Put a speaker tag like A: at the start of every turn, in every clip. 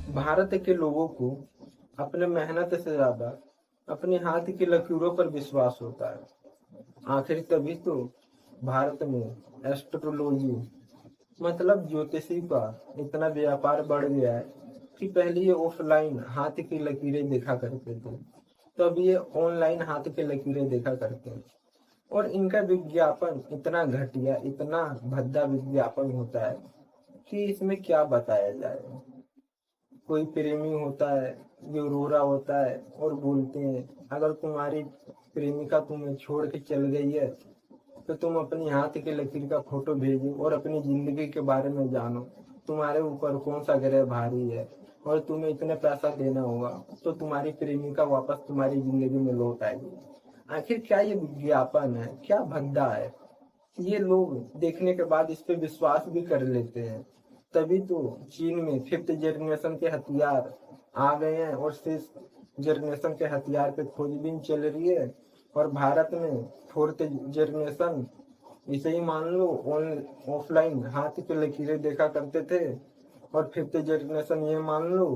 A: भारत के लोगों को अपने मेहनत से ज्यादा अपने हाथ की लकीरों पर विश्वास होता है। आखिर तभी तो भारत में एस्ट्रोलॉजी मतलब ज्योतिषी का इतना व्यापार बढ़ गया है कि पहले ये ऑफलाइन हाथ की लकीरें देखा करते थे, तो अब ये ऑनलाइन हाथ की लकीरें देखा करते हैं। और इनका विज्ञापन इतना घटिया, इतना भद्दा विज्ञापन होता है कि इसमें क्या बताया जाए। कोई प्रेमी होता है जो रो रहा होता है और बोलते हैं, अगर तुम्हारी प्रेमिका तुम्हें छोड़ के चल गई है तो तुम अपनी हाथ के लकीर का फोटो भेजो और अपनी जिंदगी के बारे में जानो। तुम्हारे ऊपर कौन सा ग्रह भारी है और तुम्हें इतना पैसा देना होगा तो तुम्हारी प्रेमिका वापस तुम्हारी जिंदगी में लौट आएगी। आखिर क्या ये विज्ञापन है, क्या भद्दा है। ये लोग देखने के बाद इस पे विश्वास भी कर लेते हैं। तभी तो चीन में फिफ्थ जनरेशन के हथियार आ गए हैं और सिक्स जनरेशन के हथियार पे खोजबीन चल रही है। और भारत में फोर्थ जनरेशन, इसे ही मान लो, ऑफलाइन हाथ की लकीरें देखा करते थे। और फिफ्थ जनरेशन ये मान लो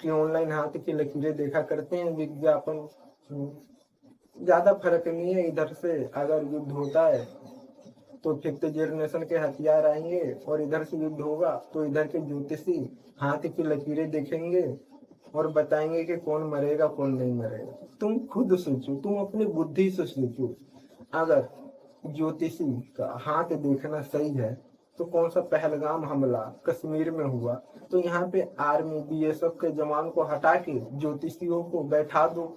A: कि ऑनलाइन हाथ की लकीरें देखा करते हैं विज्ञापन। ज्यादा फर्क नहीं है। इधर से अगर युद्ध होता है तो फिफ्थ जनरेशन के हथियार आएंगे और इधर से युद्ध होगा तो इधर के ज्योतिषी हाथ की लकीरें देखेंगे और बताएंगे कि कौन मरेगा कौन नहीं मरेगा। तुम खुद सोचो, तुम अपनी बुद्धि से सोचो। अगर ज्योतिषी का हाथ देखना सही है तो कौन सा पहलगाम हमला कश्मीर में हुआ तो यहाँ पे आर्मी बीएसएफ के जवान को हटा के ज्योतिषियों को बैठा दो।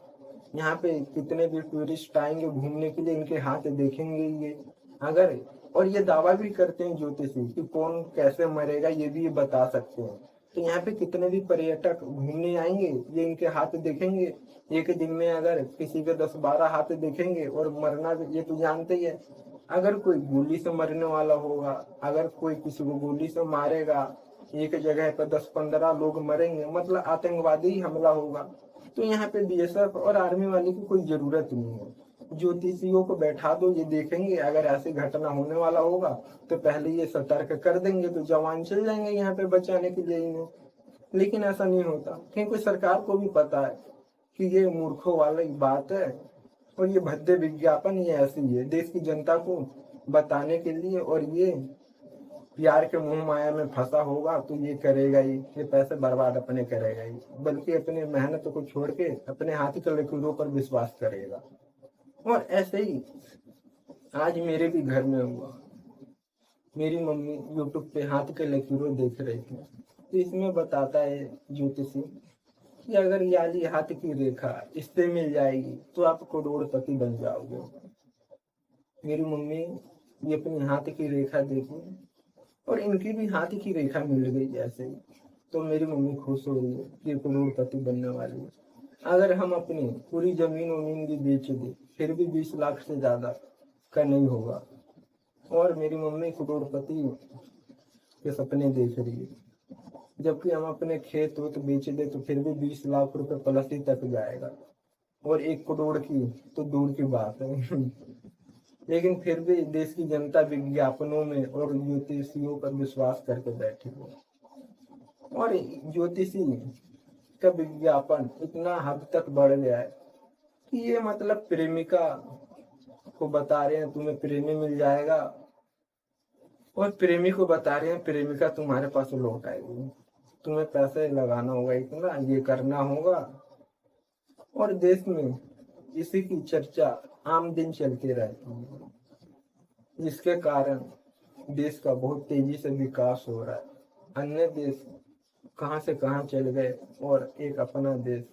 A: यहाँ पे कितने भी टूरिस्ट आएंगे घूमने के लिए, इनके हाथ देखेंगे ये। अगर और ये दावा भी करते हैं ज्योतिषी कि कौन कैसे मरेगा ये भी ये बता सकते हैं। तो यहाँ पे कितने भी पर्यटक घूमने आएंगे ये इनके हाथ देखेंगे। एक दिन में अगर किसी के 10-12 हाथ देखेंगे और मरना ये तो जानते ही है। अगर कोई गोली से मरने वाला होगा, अगर कोई किसी को गोली से मारेगा, एक जगह पर 10-15 लोग मरेंगे, मतलब आतंकवादी हमला होगा। तो यहाँ पे बीएसएफ और आर्मी वाले की कोई जरूरत नहीं है। ज्योतिषियों को बैठा दो, ये देखेंगे अगर ऐसी घटना होने वाला होगा तो पहले ये सतर्क कर देंगे तो जवान चल जाएंगे यहाँ पे बचाने के लिए इन्हें। लेकिन ऐसा नहीं होता क्योंकि सरकार को भी पता है कि ये मूर्खों वाली बात है। और ये भद्दे विज्ञापन ये ऐसी है देश की जनता को बताने के लिए। और ये प्यार के मोह माया में फंसा होगा तो ये करेगा ही, ये पैसे बर्बाद अपने करेगा ही, बल्कि अपने मेहनत को छोड़ के अपने हाथ के लकीरों पर विश्वास करेगा। और ऐसे ही आज मेरे भी घर में हुआ। मेरी मम्मी यूट्यूब पे हाथ के लकीरों देख रही थी तो इसमें बताता है ज्योतिषी कि अगर ये वाली हाथ की रेखा इससे मिल जाएगी तो आप करोड़पति बन जाओगे। मेरी मम्मी ये अपनी हाथ की रेखा देखी और इनकी भी हाथ की रेखा मिल गई ऐसे ही। तो मेरी मम्मी खुश हो रही है कि करोड़पति बनने वाली है। अगर हम अपनी पूरी जमीन वमीन भी बेच दे फिर भी 20 लाख से ज्यादा का नहीं होगा। और मेरी मम्मी करोड़पति के सपने देख रही है, जबकि हम अपने खेत वेत बेच दे तो फिर भी 20 लाख रुपए प्लस ही तक जाएगा। और 1 करोड़ की तो दूर की बात है। लेकिन फिर भी देश की जनता विज्ञापनों में और ज्योतिषियों पर विश्वास करके बैठी हो। और ज्योतिषी का विज्ञापन इतना हद तक बढ़ गया है कि ये मतलब प्रेमिका को बता रहे हैं तुम्हें प्रेमी मिल जाएगा और प्रेमी को बता रहे हैं प्रेमिका तुम्हारे पास लौट आएगी। तुम्हें पैसे लगाना होगा, इतना ये करना होगा। और देश में इसी की चर्चा आम दिन चलती रहती है, जिसके कारण देश का बहुत तेजी से विकास हो रहा है। अन्य देश कहाँ से कहाँ चल गए और एक अपना देश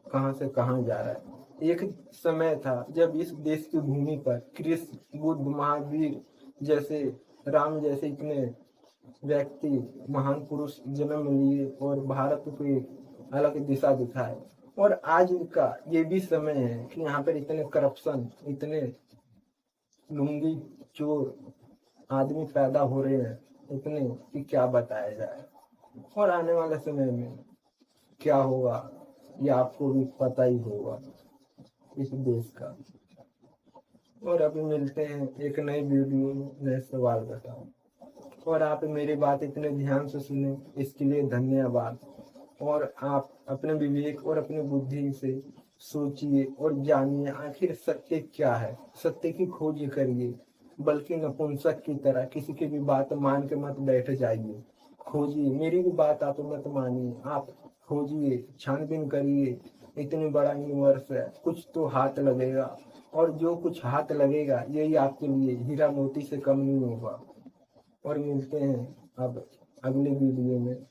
A: कहाँ से कहाँ जा रहा है। एक समय था जब इस देश की भूमि पर कृष्ण, बुद्ध, महावीर जैसे, राम जैसे इतने व्यक्ति, महान पुरुष जन्म लिए और भारत को एक अलग दिशा दिखाए। और आज का ये भी समय है कि यहाँ पर इतने करप्शन, इतने लुंगी चोर आदमी पैदा हो रहे हैं इतने कि क्या बताया जाए। और आने वाले समय में क्या होगा ये आपको भी पता ही होगा इस देश का। और अभी मिलते हैं एक नई वीडियो में, नए सवाल बताओ। और आप मेरी बात इतने ध्यान से सुने इसके लिए धन्यवाद। और आप अपने विवेक और अपनी बुद्धि से सोचिए और जानिए आखिर सत्य क्या है। सत्य की खोज करिए, बल्कि नपुंसक की तरह किसी की भी बात मान के मत बैठ जाइए। खोजिए, मेरी भी बात आप मत मानिए, आप खोजिए, छानबीन करिए। इतनी बड़ा यूनिवर्स है, कुछ तो हाथ लगेगा, और जो कुछ हाथ लगेगा यही आपके लिए हीरा मोती से कम नहीं होगा। और मिलते हैं अब अगले वीडियो में।